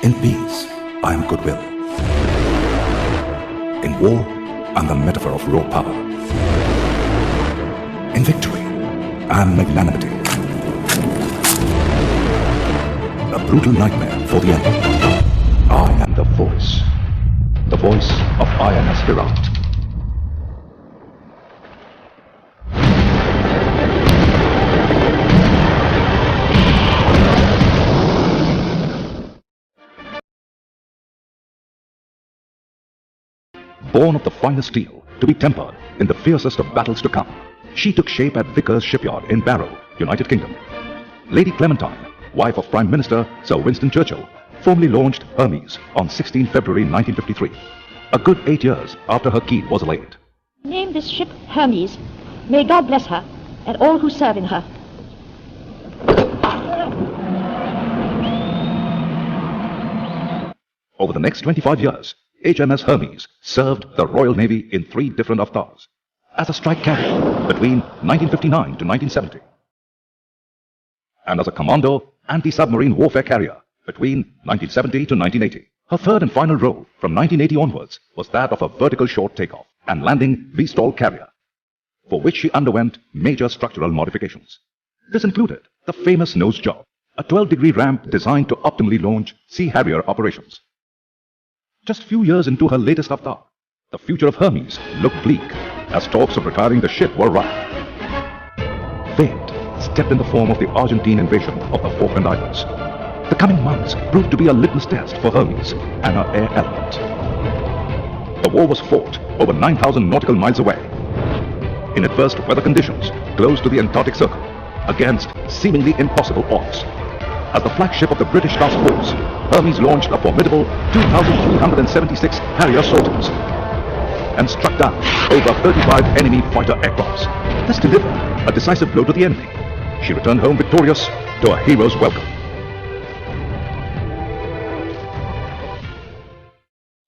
In peace, I am goodwill. In war, I am the metaphor of raw power. In victory, I am magnanimity. A brutal nightmare for the enemy. I am the voice of INS Viraat. Born of the finest steel, to be tempered in the fiercest of battles to come, she took shape at Vickers Shipyard in Barrow, United Kingdom. Lady Clementine, wife of Prime Minister Sir Winston Churchill, formally launched Hermes on 16 February 1953, a good 8 years after her keel was laid. Name this ship Hermes. May God bless her and all who serve in her. Over the next 25 years, HMS Hermes served the Royal Navy in 3 different avatars, as a strike carrier between 1959 to 1970, and as a commando anti-submarine warfare carrier between 1970 to 1980. Her third and final role from 1980 onwards was that of a vertical short takeoff and landing V-stall carrier, for which she underwent major structural modifications. This included the famous nose job, a 12-degree ramp designed to optimally launch Sea Harrier operations. Just few years into her latest avatar, the future of Hermes looked bleak as talks of retiring the ship were rife. Fate stepped in the form of the Argentine invasion of the Falkland Islands. The coming months proved to be a litmus test for Hermes and her air element. The war was fought over 9,000 nautical miles away, in adverse weather conditions close to the Antarctic Circle, against seemingly impossible odds. As the flagship of the British Task Force, Hermes launched a formidable 2,376 Harrier sorties and struck down over 35 enemy fighter aircrafts. This delivered a decisive blow to the enemy. She returned home victorious to a hero's welcome.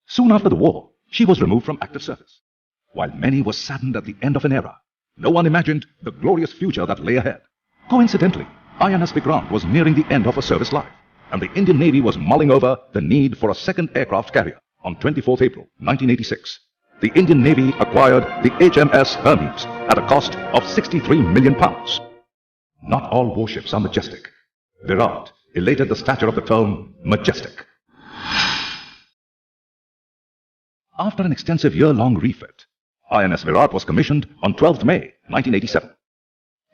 Soon after the war, she was removed from active service. While many were saddened at the end of an era, no one imagined the glorious future that lay ahead. Coincidentally, INS Vikrant was nearing the end of her service life, and the Indian Navy was mulling over the need for a second aircraft carrier. On 24th April 1986, the Indian Navy acquired the HMS Hermes at a cost of £63 million. Not all warships are majestic. Viraat elated the stature of the term majestic. After an extensive year-long refit, INS Viraat was commissioned on 12th May 1987.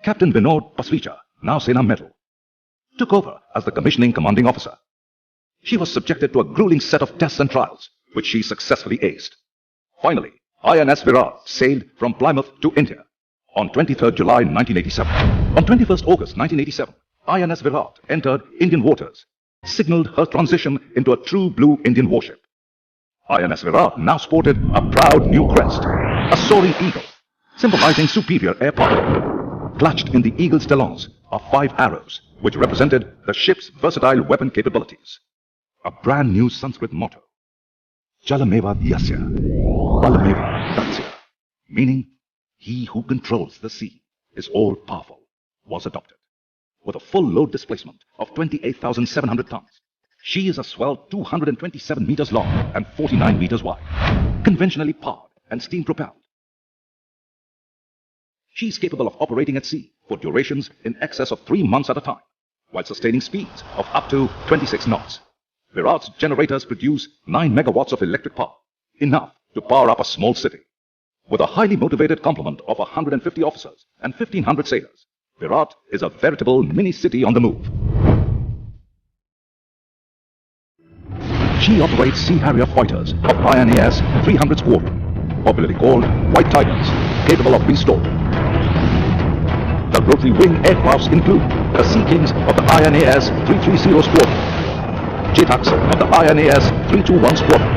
Captain Vinod Pasricha, now Sena Medal, took over as the commissioning commanding officer. She was subjected to a grueling set of tests and trials, which she successfully aced. Finally, INS Viraat sailed from Plymouth to India on 23rd July 1987. On 21st August 1987, INS Viraat entered Indian waters, signaled her transition into a true blue Indian warship. INS Viraat now sported a proud new crest, a soaring eagle, symbolizing superior air power. Clutched in the eagle's talons are 5 arrows, which represented the ship's versatile weapon capabilities. A brand new Sanskrit motto, Jalameva Yasya, Balameva Datsya, meaning he who controls the sea is all-powerful, was adopted. With a full load displacement of 28,700 tons, she is a swell 227 meters long and 49 meters wide, conventionally powered and steam-propelled. She is capable of operating at sea for durations in excess of 3 months at a time, while sustaining speeds of up to 26 knots. Viraat's generators produce 9 megawatts of electric power, enough to power up a small city. With a highly motivated complement of 150 officers and 1,500 sailors, Viraat is a veritable mini-city on the move. She operates Sea Harrier fighters of INAS 300 Squadron, popularly called White Tigers, capable of V-stall. The rotary wing aircrafts include the Sea Kings of the INAS 330 Squadron, JTACs of the INAS 321 Squadron,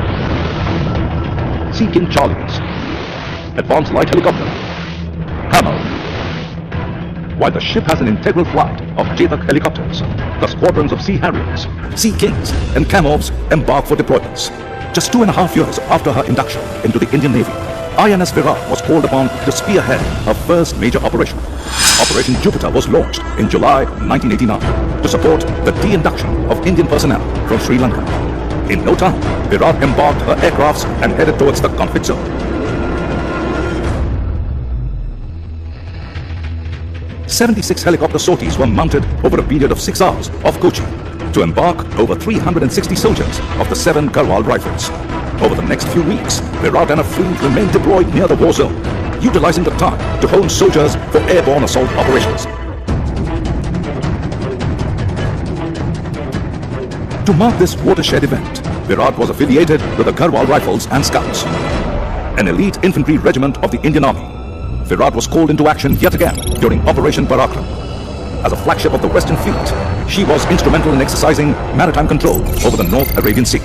Sea King Charlies, Advanced Light Helicopter, Hammer. While the ship has an integral flight of JTAC helicopters, the squadrons of Sea Harriers, Sea Kings and Camels embark for deployments. Just 2.5 years after her induction into the Indian Navy, INS Viraat was called upon to spearhead her first major operation. Operation Jupiter was launched in July 1989 to support the de-induction of Indian personnel from Sri Lanka. In no time, Viraat embarked her aircrafts and headed towards the conflict zone. "76 helicopter sorties were mounted over a period of 6 hours off Kochi to embark over 360 soldiers of the 7 Garhwal rifles. Over the next few weeks, Viraat and her fleet remained deployed near the war zone, utilizing the time to hone soldiers for airborne assault operations. To mark this watershed event, Viraat was affiliated with the Garhwal Rifles and Scouts, an elite infantry regiment of the Indian Army. Viraat was called into action yet again during Operation Parakram. As a flagship of the Western Fleet, she was instrumental in exercising maritime control over the North Arabian Sea.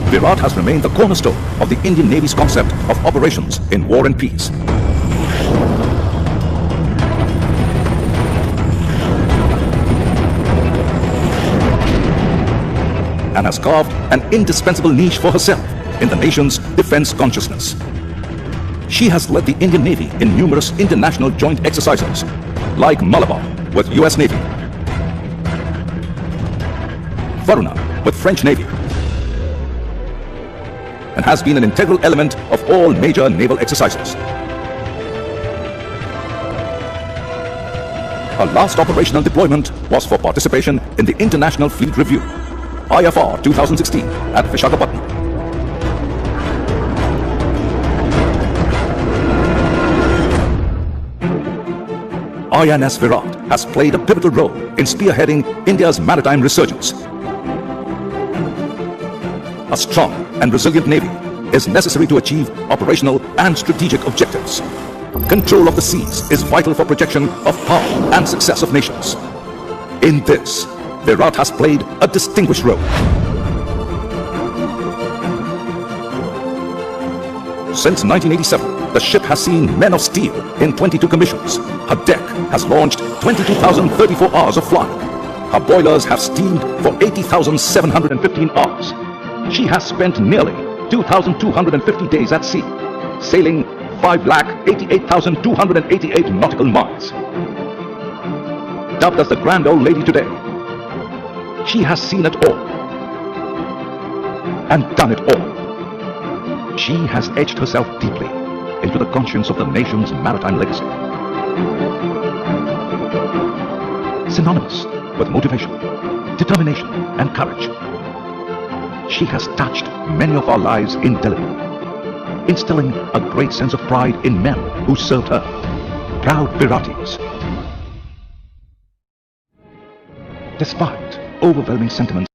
Viraat has remained the cornerstone of the Indian Navy's concept of operations in war and peace. And has carved an indispensable niche for herself in the nation's defense consciousness. She has led the Indian Navy in numerous international joint exercises, like Malabar with US Navy, Varuna with French Navy, and has been an integral element of all major naval exercises. Her last operational deployment was for participation in the International Fleet Review, IFR 2016 at Visakhapatnam. INS Viraat has played a pivotal role in spearheading India's maritime resurgence. A strong and resilient navy is necessary to achieve operational and strategic objectives. Control of the seas is vital for projection of power and success of nations. In this, Viraat has played a distinguished role. Since 1987, the ship has seen men of steel in 22 commissions. Her deck has launched 22,034 hours of flying. Her boilers have steamed for 80,715 hours. She has spent nearly 2,250 days at sea, sailing 5,88,288 nautical miles. Dubbed as the Grand Old Lady today, she has seen it all and done it all. She has etched herself deeply into the conscience of the nation's maritime legacy. Synonymous with motivation, determination, and courage, she has touched many of our lives indelibly, instilling a great sense of pride in men who served her. Proud Viraatis. Despite overwhelming sentiments